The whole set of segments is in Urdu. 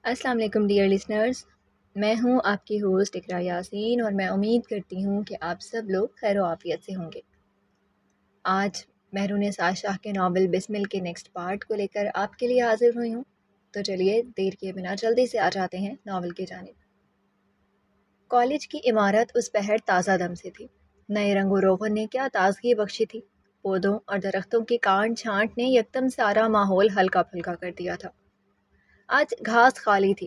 السلام علیکم ڈیئر لسنرز، میں ہوں آپ کی ہوسٹ اقرا یاسین اور میں امید کرتی ہوں کہ آپ سب لوگ خیر و عافیت سے ہوں گے۔ آج مہرون سعد شاہ کے ناول بسمل کے نیکسٹ پارٹ کو لے کر آپ کے لیے حاضر ہوئی ہوں، تو چلیے دیر کیے بنا جلدی سے آ جاتے ہیں ناول کی جانب۔ کالج کی عمارت اس پہر تازہ دم سے تھی، نئے رنگ و روغن نے کیا تازگی بخشی تھی۔ پودوں اور درختوں کی کانٹ چھانٹ نے یکدم سارا ماحول ہلکا پھلکا کر دیا تھا۔ آج گھاس خالی تھی،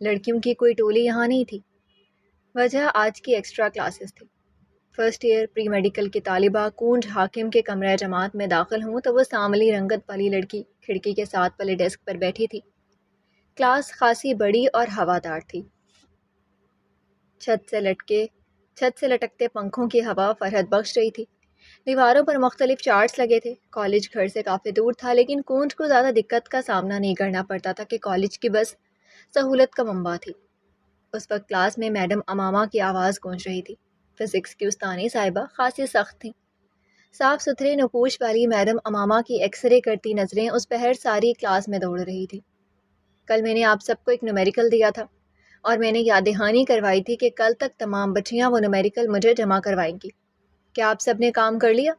لڑکیوں کی کوئی ٹولی یہاں نہیں تھی۔ وجہ آج کی ایکسٹرا کلاسز تھی۔ فرسٹ ایئر پری میڈیکل کی طالبہ کونج حاکم کے کمرہ جماعت میں داخل ہوں تو وہ سانولی رنگت والی لڑکی کھڑکی کے ساتھ والے ڈیسک پر بیٹھی تھی۔ کلاس خاصی بڑی اور ہوادار تھی۔ چھت سے لٹکتے پنکھوں کی ہوا فرحت بخش رہی تھی۔ دیواروں پر مختلف چارٹس لگے تھے۔ کالج گھر سے کافی دور تھا، لیکن کونج کو زیادہ دقت کا سامنا نہیں کرنا پڑتا تھا کہ کالج کی بس سہولت کا منبع تھی۔ اس وقت کلاس میں میڈم امامہ کی آواز گونج رہی تھی۔ فزکس کی استانی صاحبہ خاصی سخت تھیں۔ صاف ستھرے نقوش والی میڈم امامہ کی ایکس رے کرتی نظریں اس پہر ساری کلاس میں دوڑ رہی تھی۔ کل میں نے آپ سب کو ایک نومیریکل دیا تھا اور میں نے یاد دہانی کروائی تھی کہ کل تک تمام بچیاں وہ نومیریکل مجھے جمع کروائیں گی۔ کیا آپ سب نے کام کر لیا؟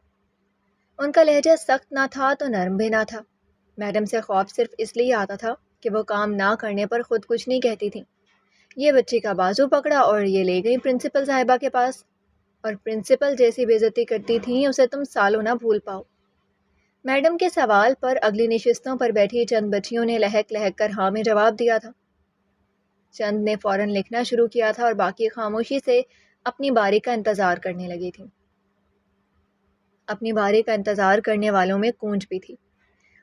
ان کا لہجہ سخت نہ تھا تو نرم بھی نہ تھا۔ میڈم سے خوف صرف اس لیے آتا تھا کہ وہ کام نہ کرنے پر خود کچھ نہیں کہتی تھیں۔ یہ بچی کا بازو پکڑا اور یہ لے گئی پرنسپل صاحبہ کے پاس، اور پرنسپل جیسی بے عزتی کرتی تھیں اسے تم سالوں نہ بھول پاؤ۔ میڈم کے سوال پر اگلی نشستوں پر بیٹھی چند بچیوں نے لہک لہک کر ہاں میں جواب دیا تھا۔ چند نے فوراً لکھنا شروع کیا تھا اور باقی خاموشی سے اپنی باری کا انتظار کرنے لگی تھیں۔ اپنی باری کا انتظار کرنے والوں میں کونج بھی تھی،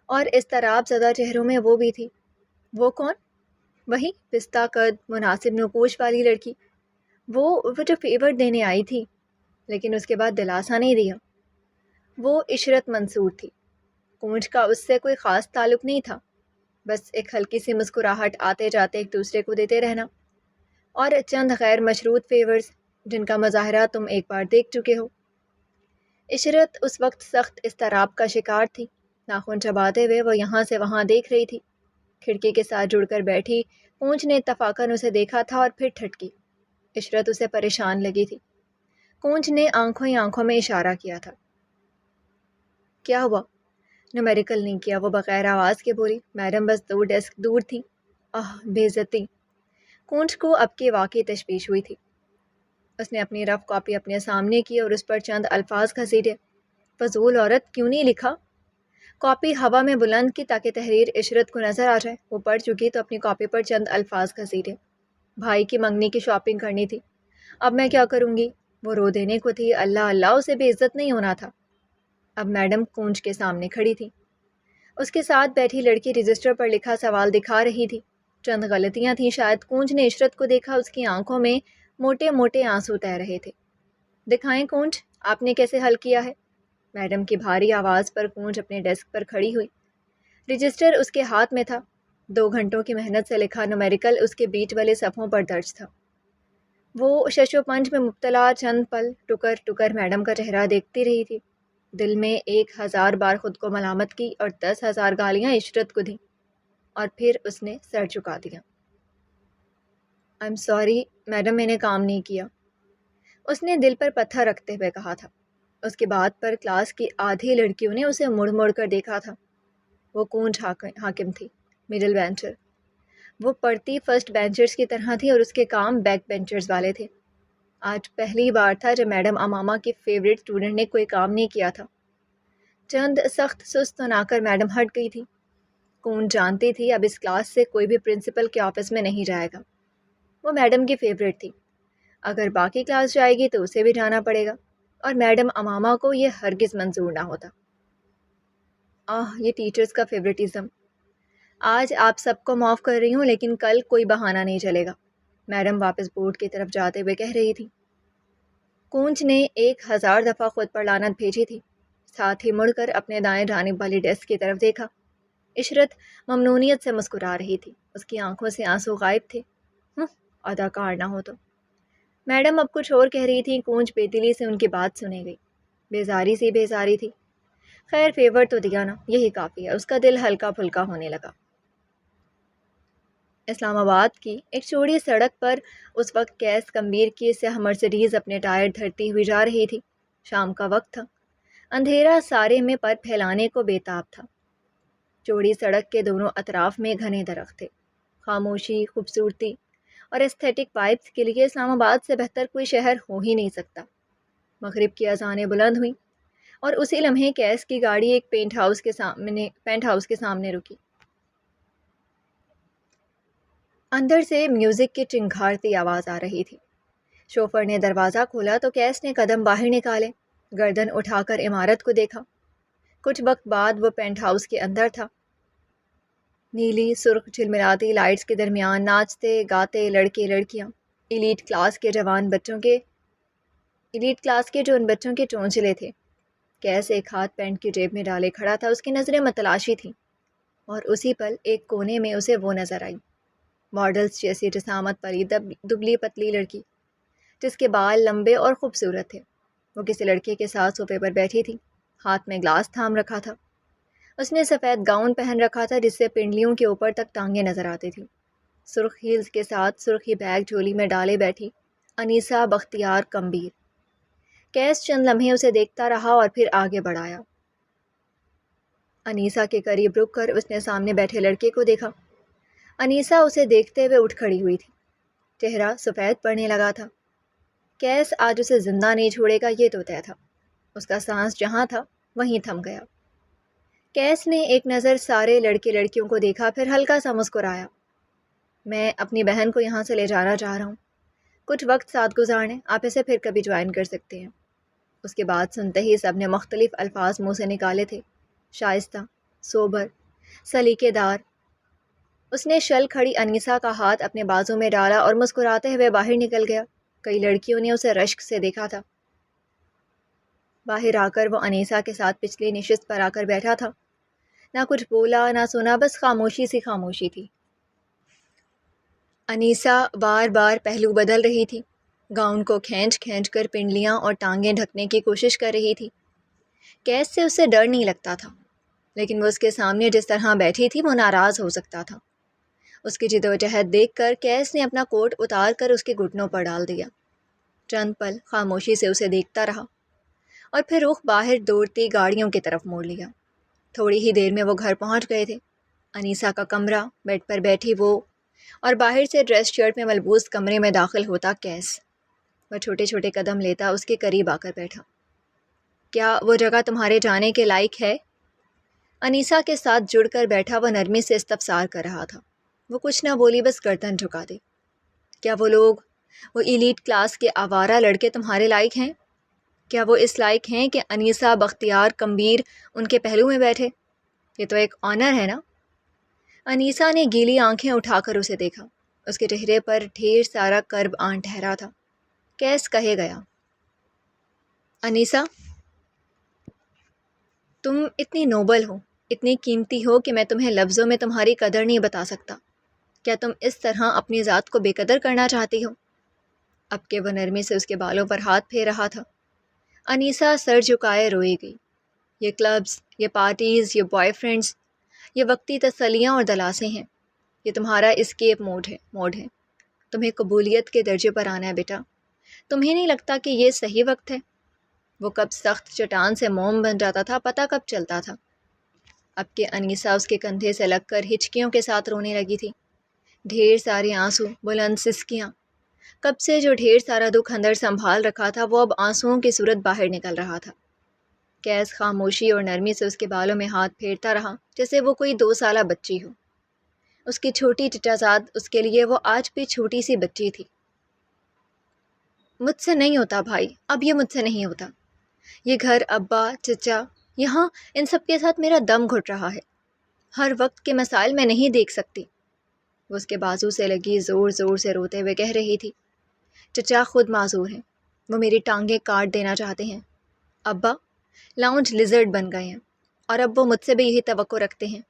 اور اضطراب زدہ چہروں میں وہ بھی تھی۔ وہ کون؟ وہی پستہ قد مناسب نقوش والی لڑکی، وہ جو فیور دینے آئی تھی لیکن اس کے بعد دلاسا نہیں دیا۔ وہ عشرت منصور تھی۔ کونج کا اس سے کوئی خاص تعلق نہیں تھا، بس ایک ہلکی سی مسکراہٹ آتے جاتے ایک دوسرے کو دیتے رہنا، اور چند غیر مشروط فیورز جن کا مظاہرہ تم ایک بار دیکھ چکے ہو۔ عشرت اس وقت سخت اضطراب کا شکار تھی۔ ناخن چباتے ہوئے وہ یہاں سے وہاں دیکھ رہی تھی۔ کھڑکی کے ساتھ جڑ کر بیٹھی کونج نے اتفاقاً اسے دیکھا تھا اور پھر ٹھٹکی۔ عشرت اسے پریشان لگی تھی۔ کونج نے آنکھوں ہی آنکھوں میں اشارہ کیا تھا۔ کیا ہوا؟ نومیریکل نہیں کیا، وہ بغیر آواز کے بولی۔ میڈم بس 2 ڈیسک دور تھی۔ بے عزتی۔ کونج کو اب کی واقعی تشویش ہوئی تھی۔ اس نے اپنی رف کاپی اپنے سامنے کی اور اس پر چند الفاظ گھسیٹے۔ فضول عورت، کیوں نہیں لکھا؟ کاپی ہوا میں بلند کی تاکہ تحریر عشرت کو نظر آ جائے۔ وہ پڑھ چکی تو اپنی کاپی پر چند الفاظ گھسیٹے۔ بھائی کی منگنی کی شاپنگ کرنی تھی، اب میں کیا کروں گی؟ وہ رو دینے کو تھی۔ اللہ اللہ، اسے بے عزت نہیں ہونا تھا۔ اب میڈم کونج کے سامنے کھڑی تھی۔ اس کے ساتھ بیٹھی لڑکی رجسٹر پر لکھا سوال دکھا رہی تھی۔ چند غلطیاں تھیں شاید۔ کونج نے عشرت کو دیکھا، اس کی آنکھوں میں موٹے موٹے آنسو تیر رہے تھے۔ دکھائیں کونج، آپ نے کیسے حل کیا ہے؟ میڈم کی بھاری آواز پر کونج اپنے ڈیسک پر کھڑی ہوئی۔ رجسٹر اس کے ہاتھ میں تھا۔ 2 گھنٹوں کی محنت سے لکھا نومیریکل اس کے بیچ والے صفحوں پر درج تھا۔ وہ شش و پنج میں مبتلا چند پل ٹکر ٹکر میڈم کا چہرہ دیکھتی رہی تھی۔ دل میں 1000 بار خود کو ملامت کی اور 10,000 گالیاں عشرت کو دیں، اور پھر اس نے سر جھکا دیا۔ I'm sorry میڈم، میں نے کام نہیں کیا، اس نے دل پر پتھر رکھتے ہوئے کہا تھا۔ اس کی بات پر کلاس کی آدھی لڑکیوں نے اسے مڑ مڑ کر دیکھا تھا۔ وہ کونج حاکم تھی، مڈل بینچر۔ وہ پڑھتی فرسٹ بینچرز کی طرح تھی اور اس کے کام بیک بینچرز والے تھے۔ آج پہلی بار تھا جب میڈم امامہ کی فیوریٹ اسٹوڈنٹ نے کوئی کام نہیں کیا تھا۔ چند سخت سست سنا کر میڈم ہٹ گئی تھی۔ کونج جانتی تھی اب اس کلاس سے کوئی بھی پرنسپل کے آفس میں نہیں جائے گا۔ وہ میڈم کی فیوریٹ تھی، اگر باقی کلاس جائے گی تو اسے بھی جانا پڑے گا، اور میڈم امامہ کو یہ ہرگز منظور نہ ہوتا۔ یہ ٹیچرز کا فیوریٹزم۔ آج آپ سب کو معاف کر رہی ہوں، لیکن کل کوئی بہانہ نہیں چلے گا، میڈم واپس بورڈ کی طرف جاتے ہوئے کہہ رہی تھی۔ کونج نے 1000 دفعہ خود پر لعنت بھیجی تھی، ساتھ ہی مڑ کر اپنے دائیں جانب والی ڈیسک کی طرف دیکھا۔ عشرت ممنونیت سے مسکرا رہی تھی، اس کی آنکھوں سے آنسو غائب تھے۔ اداکار نہ ہو تو۔ میڈم اب کچھ اور کہہ رہی تھی۔ کونج بے دلی سے ان کی بات سنے گئی، بیزاری سی بیزاری تھی۔ خیر فیور تو دیا نا، یہی کافی ہے۔ اس کا دل ہلکا پھلکا ہونے لگا۔ اسلام آباد کی ایک چوڑی سڑک پر اس وقت کیس کمبیر کی سیاہ مرسڈیز اپنے ٹائر دھرتی ہوئی جا رہی تھی۔ شام کا وقت تھا، اندھیرا سارے میں پر پھیلانے کو بےتاب تھا۔ چوڑی سڑک کے دونوں اطراف میں گھنے درخت تھے۔ خاموشی، خوبصورتی اور ایستھیٹک وائبس کے لیے اسلام آباد سے بہتر کوئی شہر ہو ہی نہیں سکتا۔ مغرب کی اذانیں بلند ہوئیں اور اسی لمحے کیس کی گاڑی ایک پینٹ ہاؤس کے سامنے رکی۔ اندر سے میوزک کی چنگھاڑتی آواز آ رہی تھی۔ شوفر نے دروازہ کھولا تو کیس نے قدم باہر نکالے، گردن اٹھا کر عمارت کو دیکھا۔ کچھ وقت بعد وہ پینٹ ہاؤس کے اندر تھا۔ نیلی سرخ جھلملاتی لائٹس کے درمیان ناچتے گاتے لڑکے لڑکیاں، ایلیٹ کلاس کے جو ان بچوں کے چونچلے تھے۔ کیس ایک ہاتھ پینٹ کی جیب میں ڈالے کھڑا تھا، اس کی نظریں متلاشی تھیں، اور اسی پل ایک کونے میں اسے وہ نظر آئی، ماڈلز جیسی جسامت والی دبلی پتلی لڑکی جس کے بال لمبے اور خوبصورت تھے۔ وہ کسی لڑکے کے ساتھ صوفے پر بیٹھی تھی، ہاتھ میں گلاس تھام رکھا تھا۔ اس نے سفید گاؤن پہن رکھا تھا جس سے پنڈلیوں کے اوپر تک ٹانگیں نظر آتی تھیں۔ سرخ ہیلز کے ساتھ سرخی بیگ جھولی میں ڈالے بیٹھی انیسہ بختیار کمبیر۔ کیس چند لمحے اسے دیکھتا رہا اور پھر آگے بڑھایا۔ انیسہ کے قریب رک کر اس نے سامنے بیٹھے لڑکے کو دیکھا۔ انیسہ اسے دیکھتے ہوئے اٹھ کھڑی ہوئی تھی، چہرہ سفید پڑنے لگا تھا۔ کیس آج اسے زندہ نہیں چھوڑے گا یہ تو طے تھا۔ اس کا سانس جہاں تھا وہیں تھم گیا۔ کیس نے ایک نظر سارے لڑکے لڑکیوں کو دیکھا، پھر ہلکا سا مسکرایا۔ میں اپنی بہن کو یہاں سے لے جانا چاہ رہا ہوں، کچھ وقت ساتھ گزارنے، آپ اسے پھر کبھی جوائن کر سکتے ہیں۔ اس کے بعد سنتے ہی سب نے مختلف الفاظ منہ سے نکالے تھے، شائستہ، سوبر، سلیقے دار۔ اس نے شل کھڑی انیسہ کا ہاتھ اپنے بازو میں ڈالا اور مسکراتے ہوئے باہر نکل گیا۔ کئی لڑکیوں نے اسے رشک سے دیکھا تھا۔ باہر آ کر وہ انیسہ کے ساتھ پچھلی نشست پر آ کر بیٹھا تھا، نہ کچھ بولا نہ سنا، بس خاموشی سی خاموشی تھی۔ انیسہ بار بار پہلو بدل رہی تھی، گاؤن کو کھینچ کھینچ کر پنڈلیاں اور ٹانگیں ڈھکنے کی کوشش کر رہی تھی۔ کیس سے اسے ڈر نہیں لگتا تھا، لیکن وہ اس کے سامنے جس طرح بیٹھی تھی وہ ناراض ہو سکتا تھا۔ اس کی جدوجہد دیکھ کر کیس نے اپنا کوٹ اتار کر اس کے گھٹنوں پر ڈال دیا۔ چند پل خاموشی سے اسے دیکھتا رہا اور پھر رخ باہر دوڑتی گاڑیوں کی طرف موڑ لیا۔ تھوڑی ہی دیر میں وہ گھر پہنچ گئے تھے۔ انیسہ کا کمرہ، بیڈ پر بیٹھی وہ، اور باہر سے ڈریس شرٹ میں ملبوس کمرے میں داخل ہوتا کیس۔ وہ چھوٹے چھوٹے قدم لیتا اس کے قریب آ کر بیٹھا۔ کیا وہ جگہ تمہارے جانے کے لائق ہے؟ انیسہ کے ساتھ جڑ کر بیٹھا وہ نرمی سے استفسار کر رہا تھا۔ وہ کچھ نہ بولی، بس گردن جھکا دی۔ کیا وہ لوگ، وہ ایلیٹ کلاس کے آوارہ لڑکے تمہارے لائق ہیں؟ کیا وہ اس لائق ہیں کہ انیسہ بختیار کمبیر ان کے پہلو میں بیٹھے؟ یہ تو ایک آنر ہے نا۔ انیسہ نے گیلی آنکھیں اٹھا کر اسے دیکھا۔ اس کے چہرے پر ڈھیر سارا کرب آن ٹھہرا تھا۔ کیس کہے گیا، انیسہ، تم اتنی نوبل ہو، اتنی قیمتی ہو کہ میں تمہیں لفظوں میں تمہاری قدر نہیں بتا سکتا۔ کیا تم اس طرح اپنی ذات کو بے قدر کرنا چاہتی ہو؟ اب کہ وہ نرمی سے اس کے بالوں پر ہاتھ پھیر رہا تھا، انیسہ سر جھکائے روئی گئی۔ یہ کلبز، یہ پارٹیز، یہ بوائے فرینڈز، یہ وقتی تسلیاں اور دلاسیں ہیں۔ یہ تمہارا اسکیپ موڈ ہے۔ تمہیں قبولیت کے درجے پر آنا ہے بیٹا۔ تمہیں نہیں لگتا کہ یہ صحیح وقت ہے؟ وہ کب سخت چٹان سے موم بن جاتا تھا پتہ کب چلتا تھا۔ اب کہ انیسہ اس کے کندھے سے لگ کر ہچکیوں کے ساتھ رونے لگی تھی، ڈھیر سارے آنسو، بلند سسکیاں۔ کب سے جو ڈھیر سارا دکھ اندر سنبھال رکھا تھا وہ اب آنسوؤں کی صورت باہر نکل رہا تھا۔ کیس خاموشی اور نرمی سے اس کے بالوں میں ہاتھ پھیرتا رہا جیسے وہ کوئی 2 سالہ بچی ہو۔ اس کی چھوٹی چچا زاد اس کے لیے وہ آج بھی چھوٹی سی بچی تھی۔ مجھ سے نہیں ہوتا بھائی، اب یہ مجھ سے نہیں ہوتا۔ یہ گھر، ابا، چچا، یہاں ان سب کے ساتھ میرا دم گھٹ رہا ہے۔ ہر وقت کے مسائل میں نہیں دیکھ سکتی۔ وہ اس کے بازو سے لگی زور زور سے روتے ہوئے کہہ رہی تھی، چچا خود معذور ہیں، وہ میری ٹانگیں کاٹ دینا چاہتے ہیں۔ ابا لاؤنج لیزرڈ بن گئے ہیں، اور اب وہ مجھ سے بھی یہی توقع رکھتے ہیں۔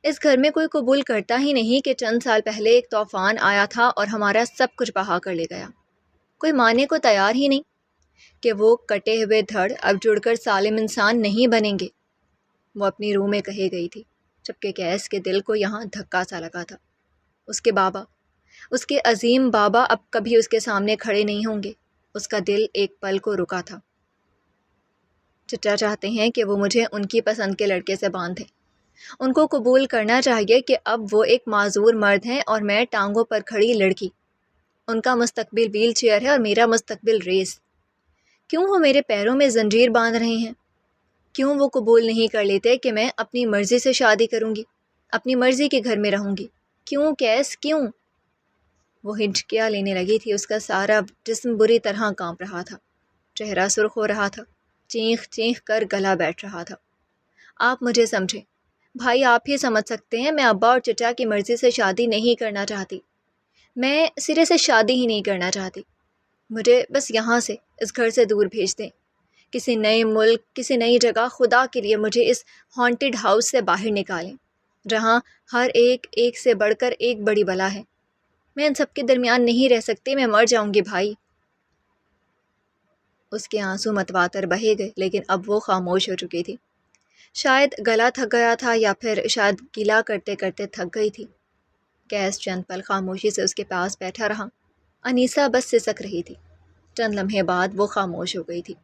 اس گھر میں کوئی قبول کرتا ہی نہیں کہ چند سال پہلے ایک طوفان آیا تھا اور ہمارا سب کچھ بہا کر لے گیا۔ کوئی ماننے کو تیار ہی نہیں کہ وہ کٹے ہوئے دھڑ اب جڑ کر سالم انسان نہیں بنیں گے۔ وہ اپنی روح میں کہی گئی تھی، جبکہ کیس کے دل کو یہاں دھکا سا لگا تھا۔ اس کے بابا، اس کے عظیم بابا اب کبھی اس کے سامنے کھڑے نہیں ہوں گے۔ اس کا دل ایک پل کو رکا تھا۔ چچا چاہتے ہیں کہ وہ مجھے ان کی پسند کے لڑکے سے باندھ دیں۔ ان کو قبول کرنا چاہیے کہ اب وہ ایک معذور مرد ہیں اور میں ٹانگوں پر کھڑی لڑکی۔ ان کا مستقبل ویل چیئر ہے اور میرا مستقبل ریس۔ کیوں وہ میرے پیروں میں زنجیر باندھ رہے ہیں؟ کیوں وہ قبول نہیں کر لیتے کہ میں اپنی مرضی سے شادی کروں گی، اپنی مرضی کے گھر میں رہوں گی؟ کیوں کیس کیوں؟ وہ ہچکیاں لینے لگی تھی، اس کا سارا جسم بری طرح کانپ رہا تھا، چہرہ سرخ ہو رہا تھا، چینخ چینخ کر گلا بیٹھ رہا تھا۔ آپ مجھے سمجھیں بھائی، آپ ہی سمجھ سکتے ہیں، میں ابا اور چچا کی مرضی سے شادی نہیں کرنا چاہتی۔ میں سرے سے شادی ہی نہیں کرنا چاہتی۔ مجھے بس یہاں سے، اس گھر سے دور بھیج دیں، کسی نئے ملک، کسی نئی جگہ، خدا کے لیے مجھے اس ہانٹڈ ہاؤس سے باہر نکالیں جہاں ہر ایک ایک سے بڑھ کر ایک بڑی بلا ہے۔ میں ان سب کے درمیان نہیں رہ سکتی، میں مر جاؤں گی بھائی۔ اس کے آنسو متواتر بہے گئے، لیکن اب وہ خاموش ہو چکی تھی۔ شاید گلا تھک گیا تھا یا پھر شاید گیلا کرتے کرتے تھک گئی تھی۔ کیس چند پل خاموشی سے اس کے پاس بیٹھا رہا۔ انیسہ بس سسک رہی تھی۔ چند لمحے بعد وہ خاموش ہو گئی تھی۔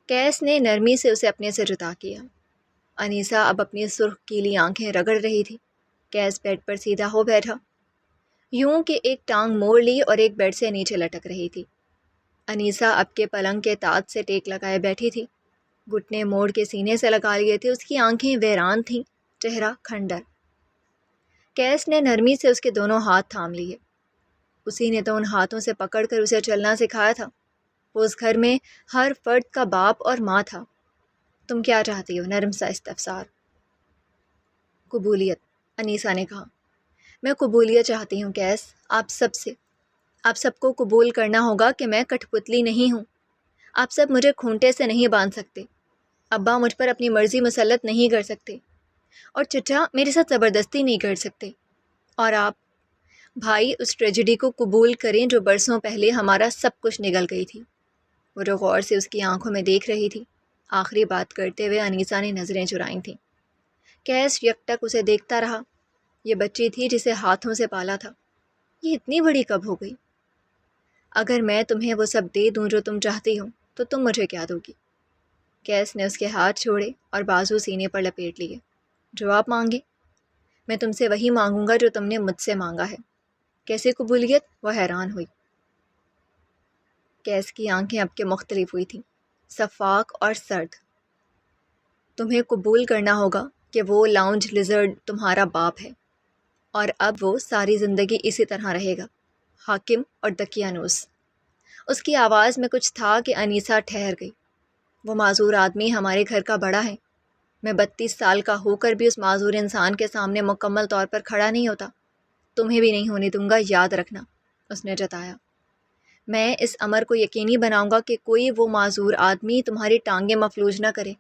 کیس نے نرمی سے اسے اپنے سے جدا کیا۔ انیسہ اب اپنی سرخ گیلی آنکھیں رگڑ رہی تھی۔ کیس بیڈ پر سیدھا ہو بیٹھا، یوں کہ ایک ٹانگ موڑ لی اور ایک بیڈ سے نیچے لٹک رہی تھی۔ انیسہ اب کے پلنگ کے تاج سے ٹیک لگائے بیٹھی تھی، گھٹنے موڑ کے سینے سے لگا لیے تھے، اس کی آنکھیں ویران تھیں، چہرہ کھنڈر۔ کیس نے نرمی سے اس کے دونوں ہاتھ تھام لیے۔ اسی نے تو ان ہاتھوں سے پکڑ کر اسے چلنا سکھایا تھا۔ وہ اس گھر میں ہر فرد کا باپ اور ماں تھا۔ تم کیا چاہتی ہو؟ نرم سا استفسار۔ قبولیت، انیسہ نے کہا۔ میں قبولیت چاہتی ہوں کیس، آپ سب سے۔ آپ سب کو قبول کرنا ہوگا کہ میں کٹھ پتلی نہیں ہوں۔ آپ سب مجھے کھونٹے سے نہیں باندھ سکتے۔ ابا مجھ پر اپنی مرضی مسلط نہیں کر سکتے، اور چچا میرے ساتھ زبردستی نہیں کر سکتے۔ اور آپ بھائی اس ٹریجڈی کو قبول کریں جو برسوں پہلے ہمارا سب کچھ نگل گئی تھی۔ وہ جو غور سے اس کی آنکھوں میں دیکھ رہی تھی، آخری بات کرتے ہوئے انیسہ نے نظریں چرائیں تھیں۔ کیس یکٹک اسے دیکھتا رہا۔ یہ بچی تھی جسے ہاتھوں سے پالا تھا، یہ اتنی بڑی کب ہو گئی؟ اگر میں تمہیں وہ سب دے دوں جو تم چاہتی ہو تو تم مجھے کیا دو گی؟ کیس نے اس کے ہاتھ چھوڑے اور بازو سینے پر لپیٹ لیے۔ جو آپ مانگے، میں تم سے وہی مانگوں گا جو تم نے مجھ سے مانگا ہے۔ کیسے قبولیت؟ وہ حیران ہوئی۔ کیس کی آنکھیں اب کے مختلف ہوئی تھیں، شفاف اور سرد۔ تمہیں قبول کرنا ہوگا کہ وہ لاؤنج لیزرڈ تمہارا باپ ہے، اور اب وہ ساری زندگی اسی طرح رہے گا، حاکم اور دقیانوس۔ اس کی آواز میں کچھ تھا کہ انیسہ ٹھہر گئی۔ وہ معذور آدمی ہمارے گھر کا بڑا ہے۔ میں 32 سال کا ہو کر بھی اس معذور انسان کے سامنے مکمل طور پر کھڑا نہیں ہوتا۔ تمہیں بھی نہیں ہونے دوں گا، یاد رکھنا، اس نے جتایا۔ میں اس امر کو یقینی بناؤں گا کہ کوئی وہ معذور آدمی تمہاری ٹانگیں مفلوج نہ کرے۔